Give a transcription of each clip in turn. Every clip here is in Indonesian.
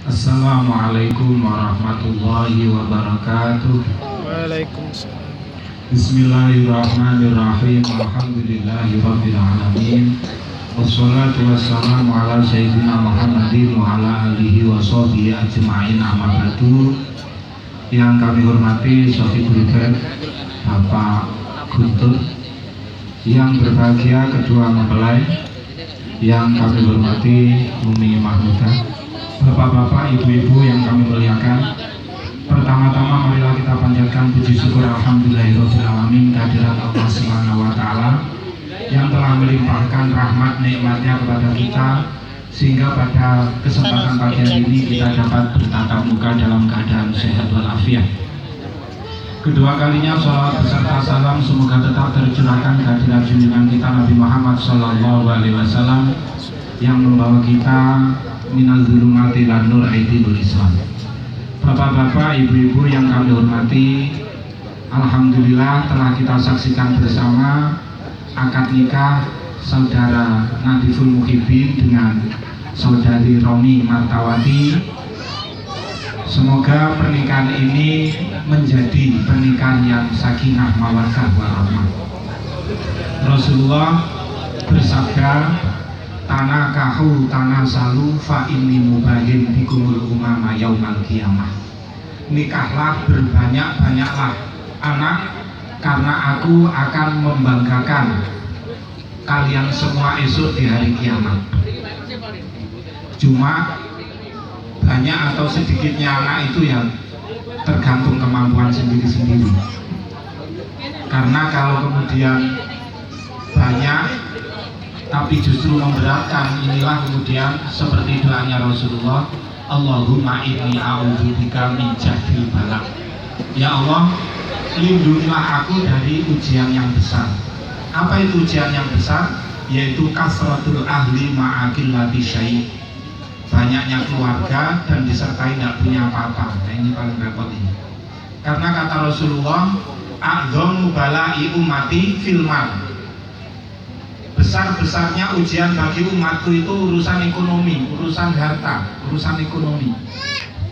Assalamualaikum warahmatullahi wabarakatuh. Waalaikumsalam. Bismillahirrahmanirrahim. Alhamdulillahirabbil alamin. Wassalatu wassalamu ala sayyidina Muhammadin wa ala alihi wa sahbihi ajma'in, amma ba'du. Yang kami hormati Sofi Gulbet, Bapak Guntur, yang berbahagia kedua mempelai, yang kami hormati Umi Mahmudah, bapak-bapak, ibu-ibu yang kami muliakan. Pertama-tama marilah kita panjatkan puji syukur alhamdulillahirabbil alamin kehadirat Allah Subhanahu wa taala yang telah melimpahkan rahmat nikmatnya kepada kita, sehingga pada kesempatan pagi hari ini kita dapat bertatap muka dalam keadaan sehat walafiat. Kedua kalinya sholawat beserta salam semoga tetap tercurahkan kehadirat junjungan kita Nabi Muhammad SAW yang membawa kita minal zulumati lan nur aidil Islam. Bapak-bapak, ibu-ibu yang kami hormati, alhamdulillah telah kita saksikan bersama akad nikah saudara Nadiful Muhibin dengan saudari Romi Martawati. Semoga pernikahan ini menjadi pernikahan yang sakinah mawaddah warahmah. Rasulullah bersabda, tanakahu tanasalu fa inni mubahin bikumul umama yaumal qiyamah. Nikahlah, berbanyak-banyaklah anak, karena aku akan membanggakan kalian semua esok di hari kiamat. Cuma banyak atau sedikitnya anak itu yang tergantung kemampuan sendiri-sendiri. Karena kalau kemudian banyak tapi justru memberatkan, inilah kemudian seperti doanya Rasulullah, Allahumma inni a'udzubika min jahdil balak. Ya Allah, lindungilah aku dari ujian yang besar. Apa itu ujian yang besar? Yaitu kasratul ahli ma'akillati syai', banyaknya keluarga dan disertai tidak punya apa-apa. Nah, ini paling repot ini. Karena kata Rasulullah, a'dhamu bala'i ummati fil mal. Besar-besarnya ujian bagi umatku itu urusan ekonomi, urusan harta, urusan ekonomi.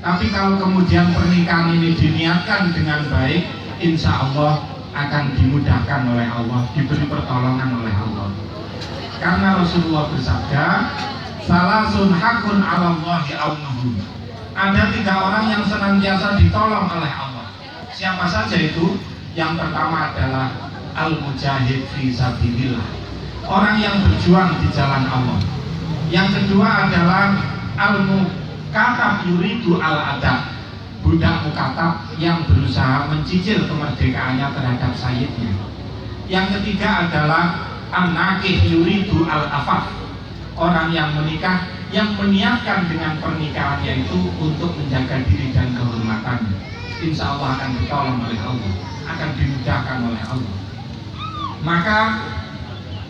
Tapi kalau kemudian pernikahan ini diniatkan dengan baik, insya Allah akan dimudahkan oleh Allah, diberi pertolongan oleh Allah. Karena Rasulullah bersabda, salasun hakun 'alallahi aunuhum. Ada 3 orang yang senantiasa ditolong oleh Allah. Siapa saja itu? Yang pertama adalah al-mujahid fi sabilillah, orang yang berjuang di jalan Allah. Yang kedua adalah al-mukatab yuridu al-adab, budak mukatab yang berusaha mencicil kemerdekaannya terhadap sayyidnya. Yang ketiga adalah an-nakih yuridu al-afaf, orang yang menikah yang meniatkan dengan pernikahannya itu untuk menjaga diri dan kehormatannya. Insya Allah akan ditolong oleh Allah, akan dimudahkan oleh Allah. Maka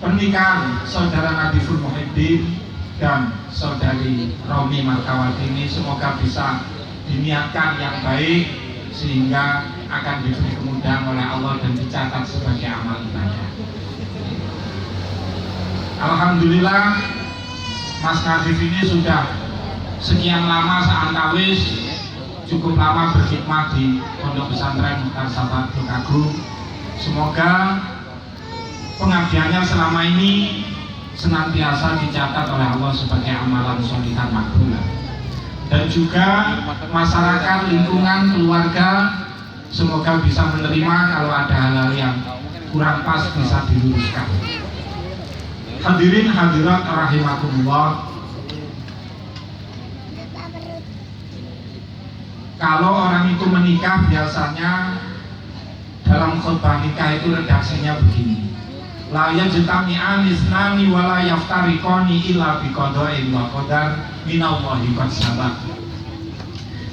pernikahan saudara Nadiful Muhibin dan saudari Romi Martawati ini semoga bisa diniatkan yang baik, sehingga akan diberi kemudahan oleh Allah dan dicatat sebagai amal ibadah. Alhamdulillah, Mas Nadif ini sudah sekian lama seantawis, cukup lama berkhidmat di Pondok Pesantren Mukhtar Sahabat Agung. Semoga pengabdiannya selama ini senantiasa dicatat oleh Allah sebagai amalan sholihah makbulah. Dan juga masyarakat, lingkungan, keluarga semoga bisa menerima kalau ada hal-hal yang kurang pas bisa diluruskan. Hadirin hadirat rahimakumullah, kalau orang itu menikah biasanya dalam khutbah nikah itu redaksinya begini: la yajtami'ani isnani wa la yaftariqani illa biqada'in wa qadar minallahi qad sabaq.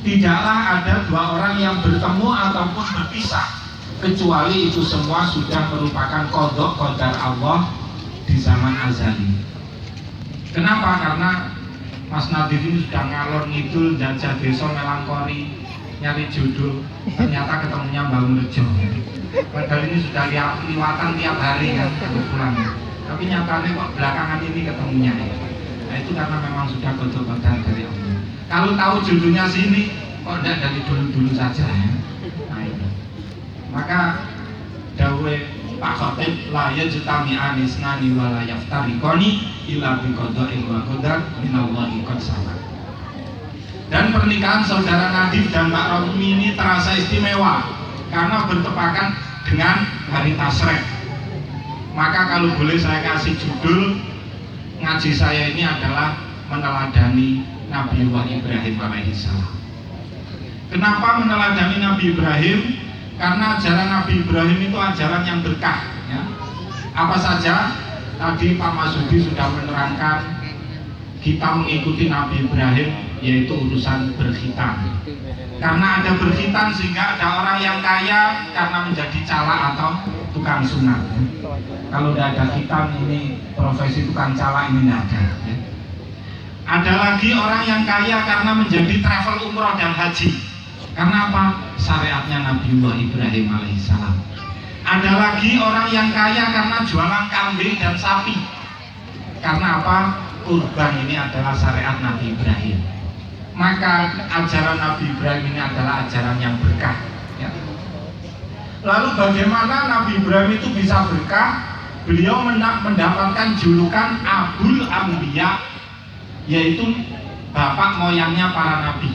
Tidaklah ada 2 orang yang bertemu ataupun berpisah kecuali itu semua sudah merupakan qada qadar Allah di zaman azali. Kenapa? Karena Mas Nadif ini sudah ngalor ngidul jajah desa melankoli nyari jodoh, ternyata ketemunya Mbak Rejo. Padahal ini sudah liwatan tiap hari kan pulang. Tapi nyatanya kok belakangan ini ketemunya. Nah itu karena memang sudah kodok-kodok dari Allah. Kalau tahu judulnya sini, kok tidak dari dulu-dulu saja ya? Nah itu. Maka dawe Pak Khotib la yajtami'ani isnani wa la yaftariqani illa bi qada'in wa qadar minallahi qad sabar. Dan pernikahan saudara Nadif dan Mbak Romi ini terasa istimewa karena bertepatan dengan hari Tasrek. Maka kalau boleh saya kasih judul ngaji saya ini adalah meneladani Nabi Ibrahim alaihissalam. Kenapa meneladani Nabi Ibrahim? Karena ajaran Nabi Ibrahim itu ajaran yang berkah ya. Apa saja? Tadi Pak Masudi sudah menerangkan kita mengikuti Nabi Ibrahim yaitu urusan berkhitan. Karena ada berkhitan sehingga ada orang yang kaya karena menjadi cala atau tukang sunat ya. Kalau tidak ada khitan ini profesi tukang cala ini tidak ada ya. Ada lagi orang yang kaya karena menjadi travel umroh dan haji. Karena apa? Syariatnya Nabi Ibrahim alaihissalam. Ada lagi orang yang kaya karena jualan kambing dan sapi. Karena apa? Kurban ini adalah syariat Nabi Ibrahim. Maka ajaran Nabi Ibrahim ini adalah ajaran yang berkah ya. Lalu bagaimana Nabi Ibrahim itu bisa berkah? Beliau mendapatkan julukan Abul Anbiya, yaitu bapak moyangnya para nabi.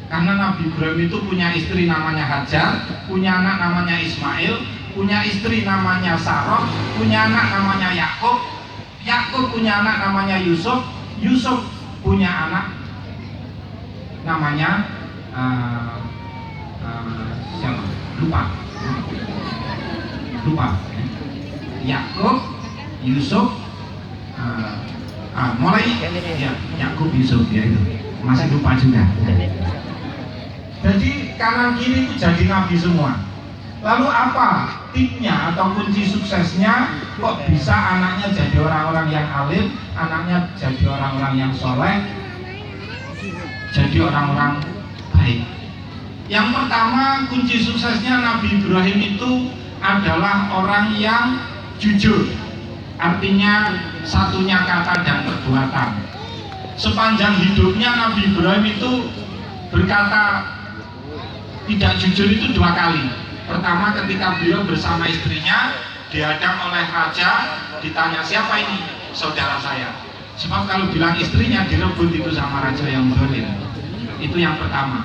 Karena Nabi Ibrahim itu punya istri namanya Hajar, punya anak namanya Ismail, punya istri namanya Sarah, punya anak namanya Yakub, Yakub punya anak namanya Yusuf, Yusuf punya anak namanya siapa? Lupa. Yakub, Yusuf, mulai ya Yakub Yusuf ya itu masih lupa juga. Jadi kanan kiri itu jadi nabi semua. Lalu apa tipnya atau kunci suksesnya? Kok bisa anaknya jadi orang-orang yang alim, anaknya jadi orang-orang yang soleh, jadi orang-orang baik? Yang pertama, kunci suksesnya Nabi Ibrahim itu adalah orang yang jujur. Artinya satunya kata dan perbuatan. Sepanjang hidupnya Nabi Ibrahim itu berkata tidak jujur itu 2 kali. Pertama ketika beliau bersama istrinya dihadang oleh raja, ditanya siapa ini? Saudara saya. Sebab kalau bilang istrinya direbut itu sama raja yang zalim. Itu yang pertama.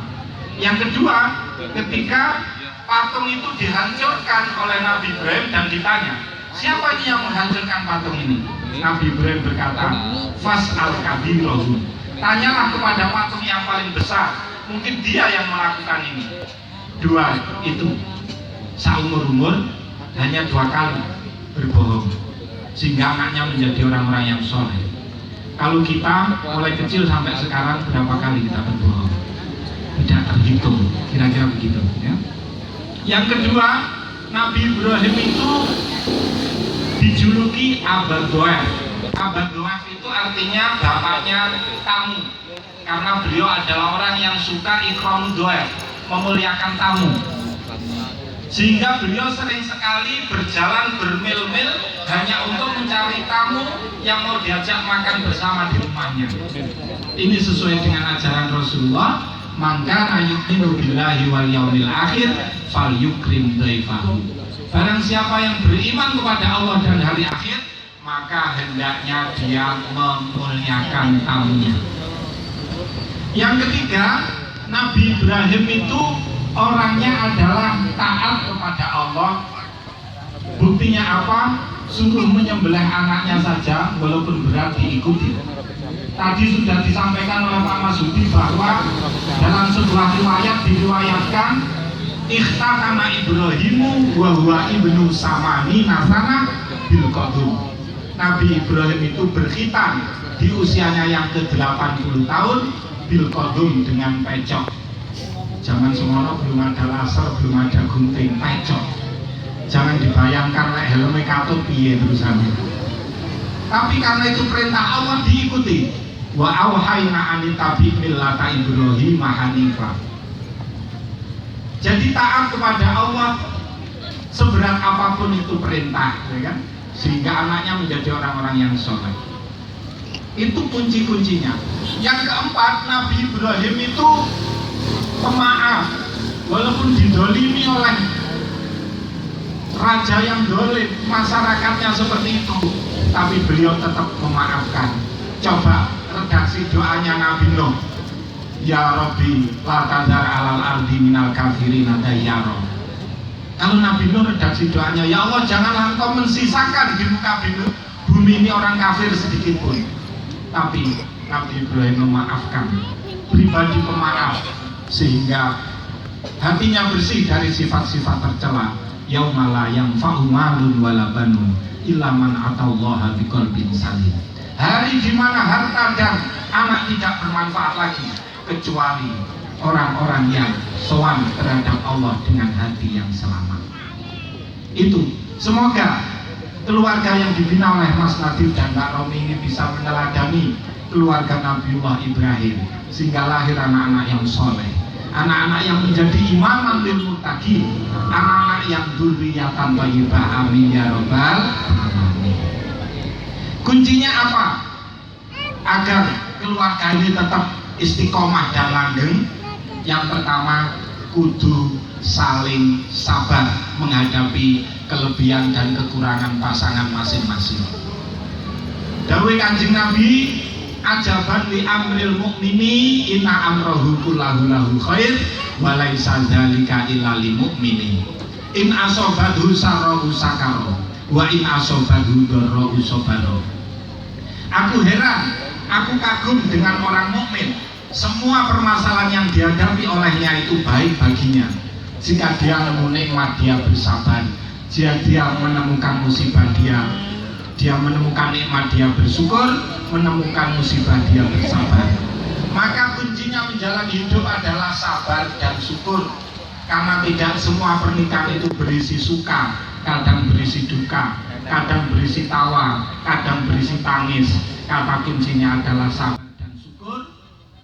Yang kedua, ketika patung itu dihancurkan oleh Nabi Ibrahim dan ditanya, siapa ini yang menghancurkan patung ini? Nabi Ibrahim berkata, Fas'al kabirahu. Tanyalah kepada patung yang paling besar, mungkin dia yang melakukan ini. 2 itu seumur-umur hanya 2 kali berbohong, sehingga anaknya menjadi orang-orang yang soleh. Kalau kita mulai kecil sampai sekarang berapa kali kita berbohong? Tidak terhitung, kira-kira begitu ya. Yang kedua, Nabi Ibrahim itu dijuluki Abad Doef. Abad Doef itu artinya bapaknya tamu, karena beliau adalah orang yang suka ikram doef, memuliakan tamu. Sehingga beliau sering sekali berjalan bermil-mil hanya untuk mencari tamu yang mau diajak makan bersama di rumahnya. Ini sesuai dengan ajaran Rasulullah, man kana yu'minu billahi wal yaumil akhir falyukrim dhaifahu. Barang siapa yang beriman kepada Allah dan hari akhir, maka hendaknya dia memuliakan tamunya. Yang ketiga, Nabi Ibrahim itu orangnya adalah taat kepada Allah. Buktinya apa? Suruh menyembelih anaknya saja walaupun berat diikuti. Tadi sudah disampaikan oleh Pak Masudi bahwa dalam sebuah riwayat diriwayatkan ikhtakana Ibrahimu wa huwa ibnu samani nasana bil qadum. Nabi Ibrahim itu berkhitan di usianya yang ke-80 tahun bil qadum dengan pecok. Zaman semono belum ada laser, belum ada gunting, pecok. Jangan dibayangkan lek helme katut piye terusannya. Tapi karena itu perintah Allah diikuti. Wa auhayna an tabi millata Ibrahim hanifah. Jadi taat kepada Allah seberat apapun itu perintah, ya kan? Sehingga anaknya menjadi orang-orang yang soleh. Itu kunci-kuncinya. Yang keempat, Nabi Ibrahim itu pemaaf. Walaupun didolimi oleh raja yang dolim, masyarakatnya seperti itu, tapi beliau tetap memaafkan. Coba redaksi doanya Nabi Nuh, ya Rabbi la tadhar alal ardi minal kafirina dayyara. Kalau Nabi Nuh redaksi doanya, ya Allah janganlah engkau mensisakan di muka bumi ini orang kafir sedikit pun. Tapi Nabi Ibrahim memaafkan, pribadi pemaaf, sehingga hatinya bersih dari sifat-sifat tercela. Yaumala yang fa'umalun wala banun illa man atallaha biqalbin salim. Hari di mana harta dan anak tidak bermanfaat lagi kecuali orang-orang yang sowan terhadap Allah dengan hati yang selamat. Itu semoga keluarga yang dibina oleh Mas Nadif dan Mbak Romi ini bisa meneladani keluarga Nabiullah Ibrahim, sehingga lahir anak-anak yang soleh, anak-anak yang menjadi imaman lil muttaqin, anak-anak yang dzurriyyatan thayyibah. Amin ya rabbal alamin. Kuncinya apa? Agar keluarga ini tetap istiqomah dan langgeng. Yang pertama, kudu saling sabar menghadapi kelebihan dan kekurangan pasangan masing-masing. Dawuh Kanjeng Nabi, ajaban li amril mukmini inna amrohu kullahu lahu khair wa laisa dzalika illa lil mu'mini in asobathu sarru sakaro wa in asobathu darru sabaro. Aku heran, aku kagum dengan orang mukmin. Semua permasalahan yang dihadapi olehnya itu baik baginya. Jika dia menemu nikmat, dia bersabar. Jika dia menemukan musibah, dia menemukan nikmat, dia bersyukur. Menemukan musibah, dia bersabar. Maka kuncinya menjalani hidup adalah sabar dan syukur. Karena tidak semua pernikahan itu berisi suka, kadang berisi duka, kadang berisi tawa, kadang berisi tangis. Kata kuncinya adalah sabar.